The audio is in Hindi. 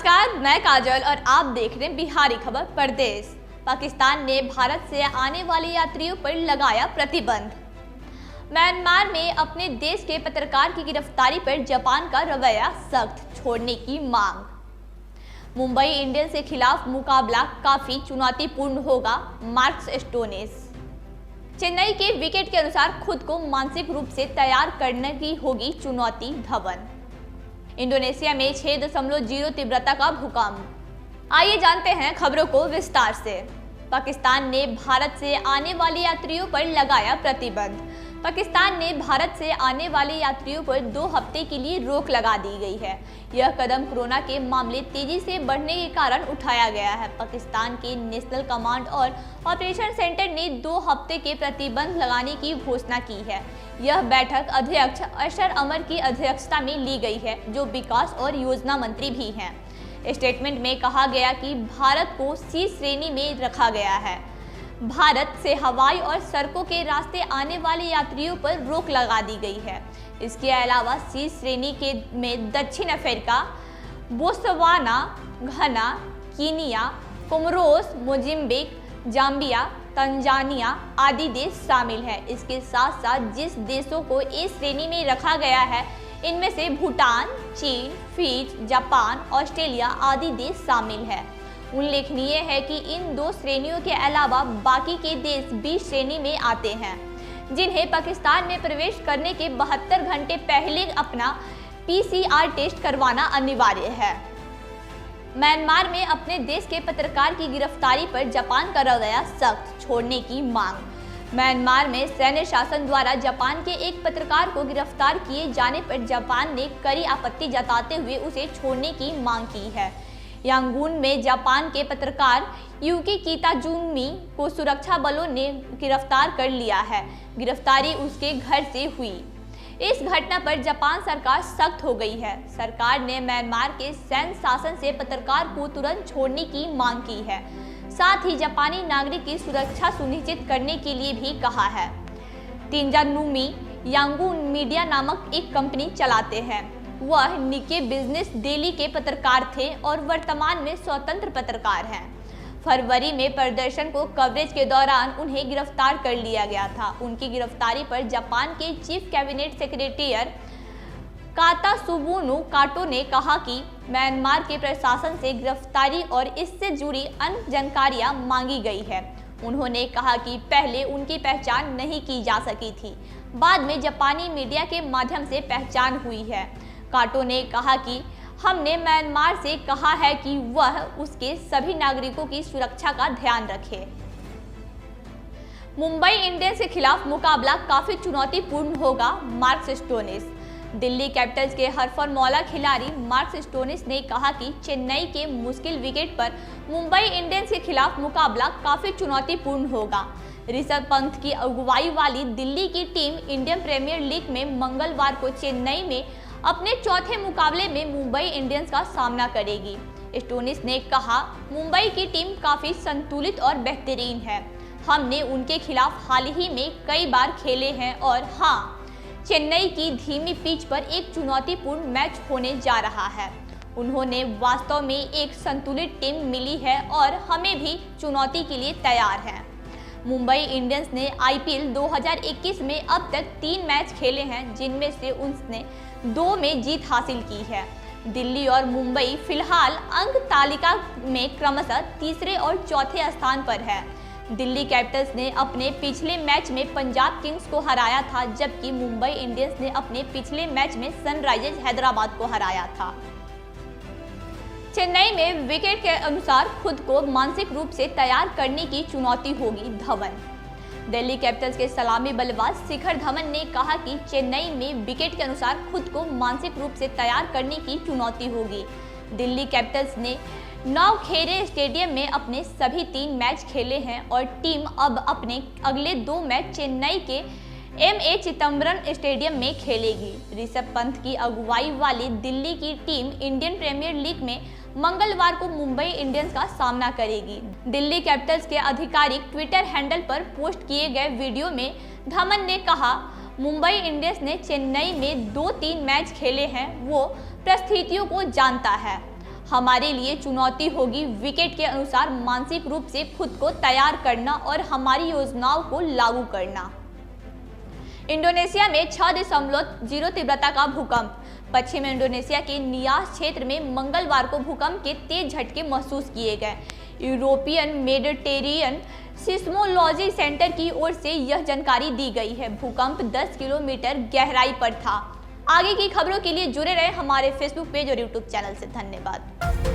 नमस्कार, मैं काजल और आप देख रहे हैं बिहारी खबर परदेश। पाकिस्तान ने भारत से आने वाले यात्रियों पर लगाया प्रतिबंध। म्यांमार में अपने देश के पत्रकार की गिरफ्तारी पर जापान का रवैया सख्त, छोड़ने की मांग। मुंबई इंडियंस के खिलाफ मुकाबला काफी चुनौतीपूर्ण होगा, मार्कस स्टोनिस। चेन्नई के विकेट के अनुसार खुद को मानसिक रूप से तैयार करने की होगी चुनौती, धवन। इंडोनेशिया में 6.0 तीव्रता का भूकंप। आइए जानते हैं खबरों को विस्तार से। पाकिस्तान ने भारत से आने वाले यात्रियों पर लगाया प्रतिबंध। पाकिस्तान ने भारत से आने वाले यात्रियों पर 2 हफ्ते के लिए रोक लगा दी गई है। यह कदम कोरोना के मामले तेजी से बढ़ने के कारण उठाया गया है। पाकिस्तान के नेशनल कमांड और ऑपरेशन सेंटर ने 2 हफ्ते के प्रतिबंध लगाने की घोषणा की है। यह बैठक अध्यक्ष अशर अमर की अध्यक्षता में ली गई है, जो विकास और योजना मंत्री भी हैं। स्टेटमेंट में कहा गया कि भारत को C श्रेणी में रखा गया है। भारत से हवाई और सड़कों के रास्ते आने वाले यात्रियों पर रोक लगा दी गई है। इसके अलावा C श्रेणी के में दक्षिण अफ्रीका, बोत्सवाना, घना, Kenya, Comoros, Mozambique, Zambia, Tanzania आदि देश शामिल है। इसके साथ साथ जिस देशों को A श्रेणी में रखा गया है, इनमें से भूटान, चीन, फिजी, जापान, ऑस्ट्रेलिया आदि देश शामिल है। उल्लेखनीय है कि इन 2 श्रेणियों के अलावा बाकी के देश B श्रेणी में आते हैं, जिन्हें पाकिस्तान में प्रवेश करने के 72 घंटे पहले अपना PCR टेस्ट करवाना अनिवार्य है। म्यांमार में अपने देश के पत्रकार की गिरफ्तारी पर जापान का रवैया सख्त, छोड़ने की मांग। म्यांमार में सैन्य शासन द्वारा जापान के एक पत्रकार को गिरफ्तार किए जाने पर जापान ने कड़ी आपत्ति जताते हुए उसे छोड़ने की मांग की है। यांगून में जापान के पत्रकार यूकी किताजुमी को सुरक्षा बलों ने गिरफ्तार कर लिया है। गिरफ्तारी उसके घर से हुई। इस घटना पर जापान सरकार सख्त हो गई है। सरकार ने म्यांमार के सैन्य शासन से पत्रकार को तुरंत छोड़ने की मांग की है। साथ ही जापानी नागरिक की सुरक्षा सुनिश्चित करने के लिए भी कहा है। तिनजानुमी यांगून मीडिया नामक एक कंपनी चलाते हैं। वह निके बिजनेस डेली के पत्रकार थे और वर्तमान में स्वतंत्र पत्रकार हैं। फरवरी में प्रदर्शन को कवरेज के दौरान उन्हें गिरफ्तार कर लिया गया था। उनकी गिरफ्तारी पर जापान के चीफ कैबिनेट सेक्रेटरी कातासुबुनु काटो ने कहा कि म्यांमार के प्रशासन से गिरफ्तारी और इससे जुड़ी अन्य जानकारियां मांगी गई है। उन्होंने कहा कि पहले उनकी पहचान नहीं की जा सकी थी, बाद में जापानी मीडिया के माध्यम से पहचान हुई है। काटो ने कहा कि हमने म्यांमार से कहा है कि वह उसके सभी नागरिकों की सुरक्षा का ध्यान रखे। मुंबई इंडियंस के खिलाफ मुकाबला काफी चुनौतीपूर्ण होगा, मार्कस स्टोनिस। दिल्ली कैपिटल्स के हरफनमौला खिलाड़ी मार्कस स्टोनिस ने कहा कि चेन्नई के मुश्किल विकेट पर मुंबई इंडियंस के खिलाफ मुकाबला काफी चुनौतीपूर्ण होगा। ऋषभ पंत की अगुवाई वाली दिल्ली की टीम इंडियन प्रीमियर लीग में मंगलवार को चेन्नई में अपने चौथे मुकाबले में मुंबई इंडियंस का सामना करेगी। स्टोनिस ने कहा, मुंबई की टीम काफी संतुलित और बेहतरीन है। हमने उनके खिलाफ हाल ही में कई बार खेले हैं और हाँ, चेन्नई की धीमी पिच पर एक चुनौतीपूर्ण मैच होने जा रहा है। उन्होंने वास्तव में एक संतुलित टीम मिली है और हमें भी चुनौती के लिए तैयार है। मुंबई इंडियंस ने IPL 2021 में अब तक 3 मैच खेले हैं, जिनमें से उसने 2 में जीत हासिल की है। दिल्ली और मुंबई फिलहाल अंक तालिका में क्रमशः तीसरे और चौथे स्थान पर है। दिल्ली कैपिटल्स ने अपने पिछले मैच में पंजाब किंग्स को हराया था, जबकि मुंबई इंडियंस ने अपने पिछले मैच में सनराइजर्स हैदराबाद को हराया था। चेन्नई में विकेट के अनुसार खुद को मानसिक रूप से तैयार करने की चुनौती होगी, धवन। दिल्ली कैपिटल्स के सलामी बल्लेबाज शिखर धवन ने कहा कि चेन्नई में विकेट के अनुसार खुद को मानसिक रूप से तैयार करने की चुनौती होगी। दिल्ली कैपिटल्स ने नवखेड़े स्टेडियम में अपने सभी 3 मैच खेले हैं और टीम अब अपने अगले 2 मैच चेन्नई के MA चिदंबरम स्टेडियम में खेलेगी। ऋषभ पंत की अगुवाई वाली दिल्ली की टीम इंडियन प्रीमियर लीग में मंगलवार को मुंबई इंडियंस का सामना करेगी। दिल्ली कैपिटल्स के आधिकारिक ट्विटर हैंडल पर पोस्ट किए गए वीडियो में धवन ने कहा, मुंबई इंडियंस ने चेन्नई में 2-3 मैच खेले हैं, वो परिस्थितियों को जानता है। हमारे लिए चुनौती होगी विकेट के अनुसार मानसिक रूप से खुद को तैयार करना और हमारी योजनाओं को लागू करना। इंडोनेशिया में 6.0 तीव्रता का भूकंप। पश्चिम इंडोनेशिया के नियास क्षेत्र में मंगलवार को भूकंप के तेज झटके महसूस किए गए। यूरोपियन मेडिटेरियन सिस्मोलॉजी सेंटर की ओर से यह जानकारी दी गई है। भूकंप 10 किलोमीटर गहराई पर था। आगे की खबरों के लिए जुड़े रहे हमारे फेसबुक पेज और यूट्यूब चैनल से। धन्यवाद।